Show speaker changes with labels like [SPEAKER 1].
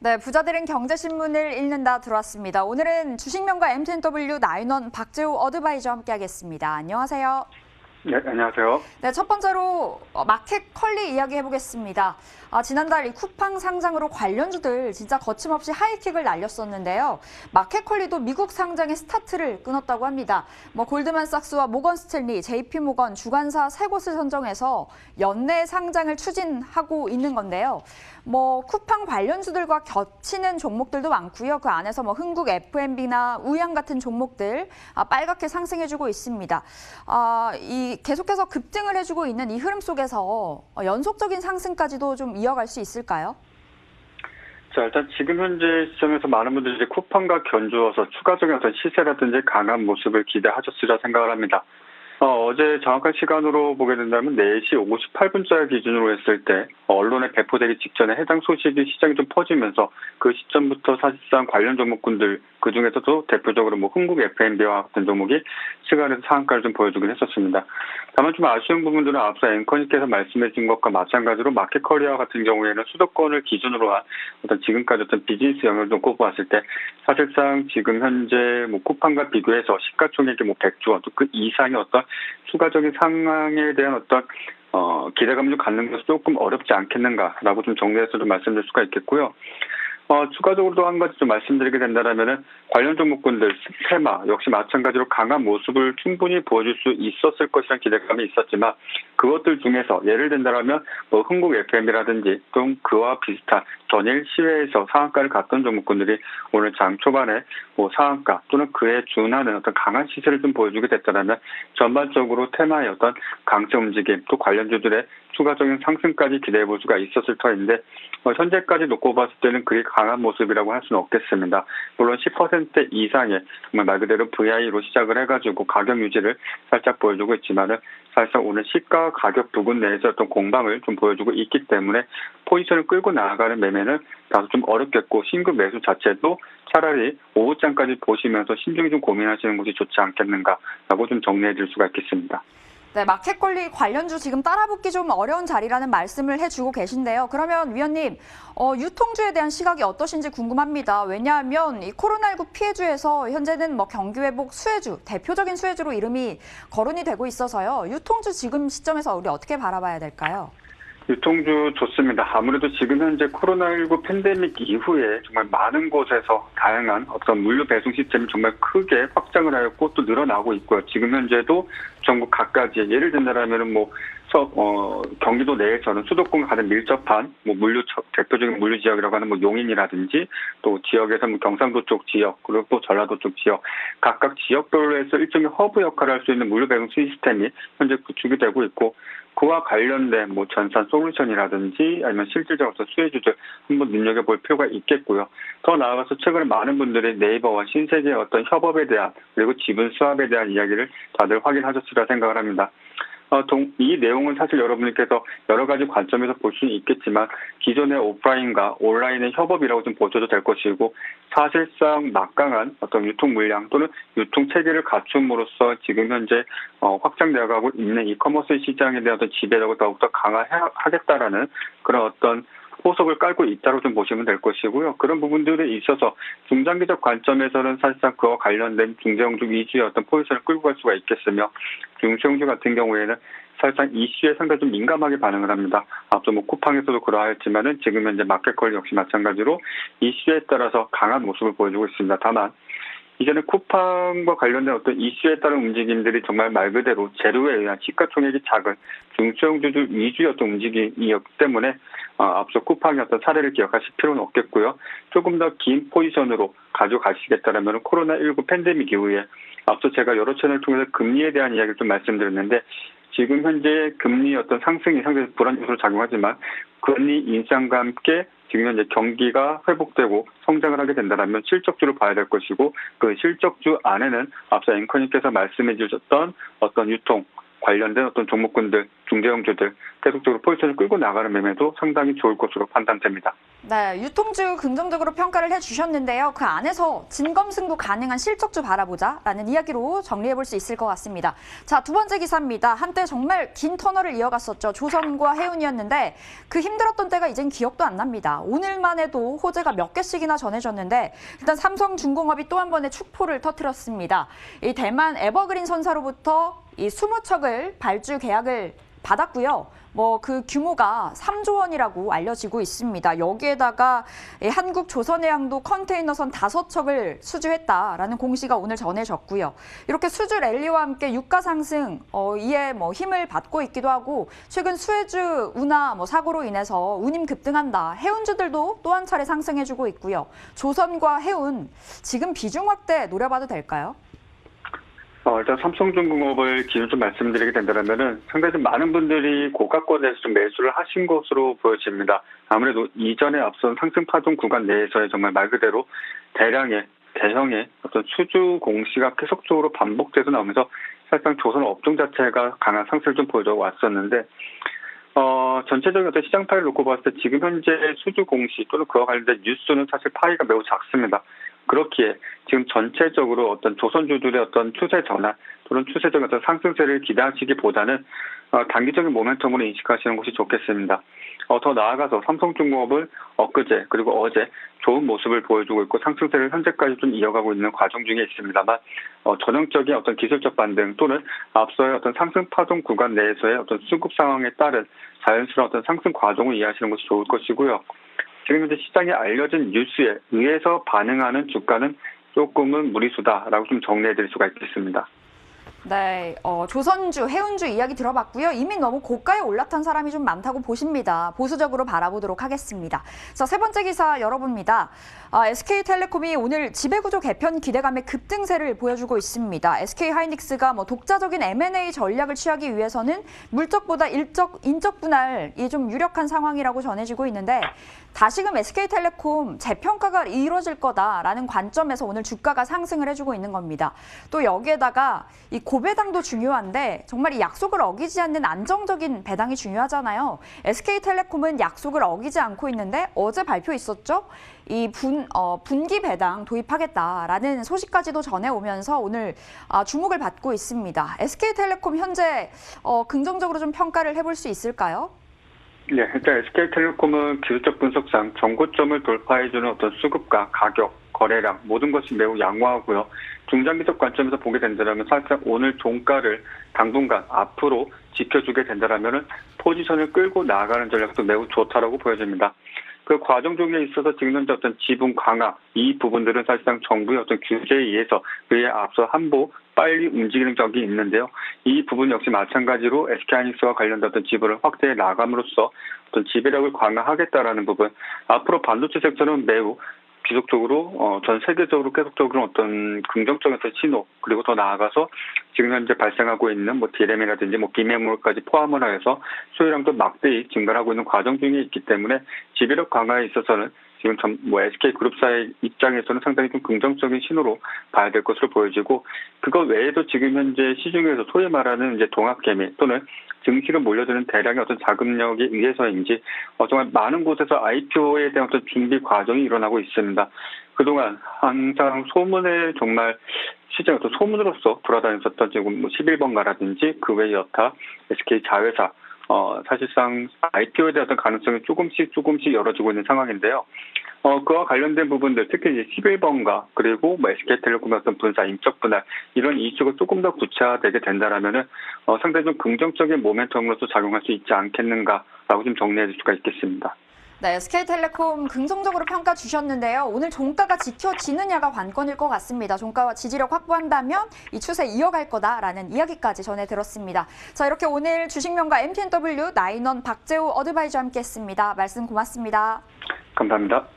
[SPEAKER 1] 네, 부자들은 경제신문을 읽는다 들어왔습니다. 오늘은 주식명가 MTNW 나인원 박재호 어드바이저와 함께하겠습니다. 안녕하세요.
[SPEAKER 2] 네, 안녕하세요.
[SPEAKER 1] 네, 첫 번째로 마켓컬리 이야기 해보겠습니다. 지난달 이 쿠팡 상장으로 관련주들 진짜 거침없이 하이킥을 날렸었는데요. 마켓컬리도 미국 상장의 스타트를 끊었다고 합니다. 골드만삭스와 모건스탠리, JP모건, 주관사 세 곳을 선정해서 연내 상장을 추진하고 있는 건데요. 쿠팡 관련주들과 겹치는 종목들도 많고요. 그 안에서 흥국 F&B나 우양 같은 종목들 빨갛게 상승해주고 있습니다. 계속해서 급등을 해주고 있는 이 흐름 속에서 연속적인 상승까지도 좀 이어갈 수 있을까요?
[SPEAKER 2] 자, 일단 지금 현재 시점에서 많은 분들이 이제 쿠팡과 견주어서 추가적인 어떤 시세라든지 강한 모습을 기대하셨으리라 생각을 합니다. 어제 정확한 시간으로 보게 된다면 4시 58분자를 기준으로 했을 때 언론에 배포되기 직전에 해당 소식이 시장에 좀 퍼지면서 그 시점부터 사실상 관련 종목군들 그중에서도 대표적으로 흥국 F&B와 같은 종목이 시간에서 상한가를 좀 보여주긴 했었습니다. 다만 좀 아쉬운 부분들은 앞서 앵커님께서 말씀해 준 것과 마찬가지로 마켓커리어 같은 경우에는 수도권을 기준으로 한 어떤 지금까지 어떤 비즈니스 영역을 좀 꼽아봤을 때 사실상 지금 현재 쿠팡과 비교해서 시가총액이 100조 또 그 이상의 어떤 추가적인 상황에 대한 어떤 기대감을 좀 갖는 것은 조금 어렵지 않겠는가라고 좀 정리해서 좀 말씀드릴 수가 있겠고요. 추가적으로 또 한 가지 좀 말씀드리게 된다면은 관련 종목군들 테마 역시 마찬가지로 강한 모습을 충분히 보여줄 수 있었을 것이라는 기대감이 있었지만 그것들 중에서 예를 든다면 흥국 F&B라든지 또 그와 비슷한 전일 시외에서 상한가를 갔던 종목군들이 오늘 장 초반에 상한가 또는 그에 준하는 어떤 강한 시세를 좀 보여주게 됐다면 전반적으로 테마의 어떤 강세 움직임 또 관련주들의 추가적인 상승까지 기대해 볼 수가 있었을 터인데 현재까지 놓고 봤을 때는 그리 강한 모습이라고 할 수는 없겠습니다. 물론 10% 이상의 정말 말 그대로 VI로 시작을 해가지고 가격 유지를 살짝 보여주고 있지만은 사실상 오늘 시가 가격 부분 내에서 어떤 공방을 좀 보여주고 있기 때문에 포지션을 끌고 나아가는 매매는 다소 좀 어렵겠고 신규 매수 자체도 차라리 오후장까지 보시면서 신중히 좀 고민하시는 것이 좋지 않겠는가라고 좀 정리해 줄 수가 있겠습니다.
[SPEAKER 1] 네, 마켓컬리 관련주 지금 따라붙기 좀 어려운 자리라는 말씀을 해주고 계신데요. 그러면 위원님, 유통주에 대한 시각이 어떠신지 궁금합니다. 왜냐하면 이 코로나19 피해주에서 현재는 경기회복 수혜주, 대표적인 수혜주로 이름이 거론이 되고 있어서요. 유통주 지금 시점에서 우리 어떻게 바라봐야 될까요?
[SPEAKER 2] 유통주 좋습니다. 아무래도 지금 현재 코로나19 팬데믹 이후에 정말 많은 곳에서 다양한 어떤 물류 배송 시스템이 정말 크게 확장을 하였고 또 늘어나고 있고요. 지금 현재도 전국 각가지 예를 든다면 경기도 내에서는 수도권 가장 밀접한 대표적인 물류 지역이라고 하는 용인이라든지 또 지역에서 경상도 쪽 지역 그리고 또 전라도 쪽 지역 각각 지역별로 해서 일종의 허브 역할을 할 수 있는 물류 배송 시스템이 현재 구축이 되고 있고 그와 관련된 전산 솔루션이라든지 아니면 실질적으로 수혜주들 한번 눈여겨볼 필요가 있겠고요. 더 나아가서 최근에 많은 분들이 네이버와 신세계의 어떤 협업에 대한 그리고 지분 수합에 대한 이야기를 다들 확인하셨으리라 생각을 합니다. 이 내용은 사실 여러분께서 여러 가지 관점에서 볼 수는 있겠지만 기존의 오프라인과 온라인의 협업이라고 좀 보셔도 될 것이고 사실상 막강한 어떤 유통 물량 또는 유통 체계를 갖춤으로써 지금 현재 확장되어 가고 있는 이커머스 시장에 대한 어떤 지배력을 더욱더 강화하겠다라는 그런 어떤 포석을 깔고 있다고 좀 보시면 될 것이고요. 그런 부분들에 있어서 중장기적 관점에서는 사실상 그와 관련된 중소형주 위주의 어떤 포지션을 끌고 갈 수가 있겠으며 중소형주 같은 경우에는 사실상 이슈에 상당히 좀 민감하게 반응을 합니다. 앞서 쿠팡에서도 그러하였지만은 지금 현재 마켓컬리 역시 마찬가지로 이슈에 따라서 강한 모습을 보여주고 있습니다. 다만 이제는 쿠팡과 관련된 어떤 이슈에 따른 움직임들이 정말 말 그대로 재료에 의한 시가총액이 작은 중소형주들 위주의 어떤 움직임이었기 때문에 앞서 쿠팡의 어떤 사례를 기억하실 필요는 없겠고요. 조금 더 긴 포지션으로 가져가시겠다면 코로나19 팬데믹 이후에 앞서 제가 여러 채널을 통해서 금리에 대한 이야기를 좀 말씀드렸는데 지금 현재 금리 어떤 상승이 상당히 불안 요소로 작용하지만 금리 인상과 함께 지금 현재 경기가 회복되고 성장을 하게 된다면 실적주를 봐야 될 것이고 그 실적주 안에는 앞서 앵커님께서 말씀해 주셨던 어떤 유통 관련된 어떤 종목군들, 중대형주들 계속적으로 포지션을 끌고 나가는 매매도 상당히 좋을 것으로 판단됩니다.
[SPEAKER 1] 네, 유통주 긍정적으로 평가를 해주셨는데요. 그 안에서 진검승부 가능한 실적주 바라보자라는 이야기로 정리해볼 수 있을 것 같습니다. 자, 두 번째 기사입니다. 한때 정말 긴 터널을 이어갔었죠. 조선과 해운이었는데 그 힘들었던 때가 이젠 기억도 안 납니다. 오늘만 해도 호재가 몇 개씩이나 전해졌는데 일단 삼성중공업이 또 한 번의 축포를 터뜨렸습니다. 이 대만 에버그린 선사로부터 이 20척을 발주 계약을 받았고요. 그 규모가 3조 원이라고 알려지고 있습니다. 여기에다가 한국 조선해양도 컨테이너선 5척을 수주했다라는 공시가 오늘 전해졌고요. 이렇게 수주 랠리와 함께 유가 상승, 이에 힘을 받고 있기도 하고 최근 수혜주 운하 사고로 인해서 운임 급등한다. 해운주들도 또 한 차례 상승해주고 있고요. 조선과 해운, 지금 비중 확대 노려봐도 될까요?
[SPEAKER 2] 일단 삼성중공업을 기준 좀 말씀드리게 된다면은 상당히 좀 많은 분들이 고가권에서 좀 매수를 하신 것으로 보여집니다. 아무래도 이전에 앞선 상승 파동 구간 내에서의 정말 말 그대로 대량의 대형의 어떤 수주 공시가 계속적으로 반복돼서 나오면서 사실상 조선 업종 자체가 강한 상승을 좀 보여줘 왔었는데 전체적인 어떤 시장 파이를 놓고 봤을 때 지금 현재 수주 공시 또는 그와 관련된 뉴스는 사실 파이가 매우 작습니다. 그렇기에 지금 전체적으로 어떤 조선주들의 어떤 추세 전환 또는 추세적인 어떤 상승세를 기대하시기보다는 단기적인 모멘텀으로 인식하시는 것이 좋겠습니다. 더 나아가서 삼성중공업은 엊그제 그리고 어제 좋은 모습을 보여주고 있고 상승세를 현재까지 좀 이어가고 있는 과정 중에 있습니다만 전형적인 어떤 기술적 반등 또는 앞서의 어떤 상승 파동 구간 내에서의 어떤 수급 상황에 따른 자연스러운 어떤 상승 과정을 이해하시는 것이 좋을 것이고요. 지금 현재 시장에 알려진 뉴스에 의해서 반응하는 주가는 조금은 무리수다라고 좀 정리해드릴 수가 있겠습니다.
[SPEAKER 1] 네, 조선주, 해운주 이야기 들어봤고요. 이미 너무 고가에 올라탄 사람이 좀 많다고 보십니다. 보수적으로 바라보도록 하겠습니다. 자, 세 번째 기사 열어봅니다. SK텔레콤이 오늘 지배구조 개편 기대감의 급등세를 보여주고 있습니다. SK하이닉스가 독자적인 M&A 전략을 취하기 위해서는 물적보다 인적 분할이 좀 유력한 상황이라고 전해지고 있는데 다시금 SK텔레콤 재평가가 이루어질 거다라는 관점에서 오늘 주가가 상승을 해주고 있는 겁니다. 또 여기에다가 이 고배당도 중요한데 정말 이 약속을 어기지 않는 안정적인 배당이 중요하잖아요. SK텔레콤은 약속을 어기지 않고 있는데 어제 발표 있었죠? 이 분기 배당 도입하겠다라는 소식까지도 전해오면서 오늘 주목을 받고 있습니다. SK텔레콤 현재 긍정적으로 좀 평가를 해볼 수 있을까요?
[SPEAKER 2] 네, 일단 SK텔레콤은 기술적 분석상 정고점을 돌파해주는 어떤 수급과 가격, 거래량 모든 것이 매우 양호하고요. 중장기적 관점에서 보게 된다면 사실상 오늘 종가를 당분간 앞으로 지켜주게 된다면 포지션을 끌고 나아가는 전략도 매우 좋다라고 보여집니다. 그 과정 중에 있어서 지금 현재 어떤 지분 강화 이 부분들은 사실상 정부의 어떤 규제에 의해서 그에 앞서 한보 빨리 움직이는 적이 있는데요. 이 부분 역시 마찬가지로 SK하이닉스와 관련된 어떤 지분을 확대해 나감으로써 어떤 지배력을 강화하겠다라는 부분 앞으로 반도체 섹터는 매우 지속적으로 전 세계적으로 계속적으로 어떤 긍정적인 어떤 신호 그리고 더 나아가서 지금 현재 발생하고 있는 디램이라든지 비메모리까지 포함을 해서 수요량도 막대히 증가하고 있는 과정 중에 있기 때문에 지배력 강화에 있어서는 지금 SK 그룹사의 입장에서는 상당히 좀 긍정적인 신호로 봐야 될 것으로 보여지고 그것 외에도 지금 현재 시중에서 소위 말하는 이제 동학개미 또는 증시로 몰려드는 대량의 어떤 자금력에 의해서인지 정말 많은 곳에서 IPO에 대한 어떤 준비 과정이 일어나고 있습니다. 그동안 항상 소문에 정말 시장 어떤 소문으로서 돌아다녔었던 지금 11번가라든지 그 외 여타 SK 자회사 사실상 IPO에 대한 어떤 가능성이 조금씩 열어지고 있는 상황인데요. 그와 관련된 부분들, 특히 이제 11번가, 그리고 SK텔레콤의 어떤 분사, 인적 분할, 이런 이슈가 조금 더 구체화되게 된다라면은, 상당히 좀 긍정적인 모멘텀으로서 작용할 수 있지 않겠는가라고 좀 정리해 줄 수가 있겠습니다.
[SPEAKER 1] 네, SK텔레콤 긍정적으로 평가 주셨는데요. 오늘 종가가 지켜지느냐가 관건일 것 같습니다. 종가와 지지력 확보한다면 이 추세 이어갈 거다라는 이야기까지 전해 들었습니다. 자, 이렇게 오늘 주식명가 MTNW 나인원 박재호 어드바이저와 함께했습니다. 말씀 고맙습니다.
[SPEAKER 2] 감사합니다.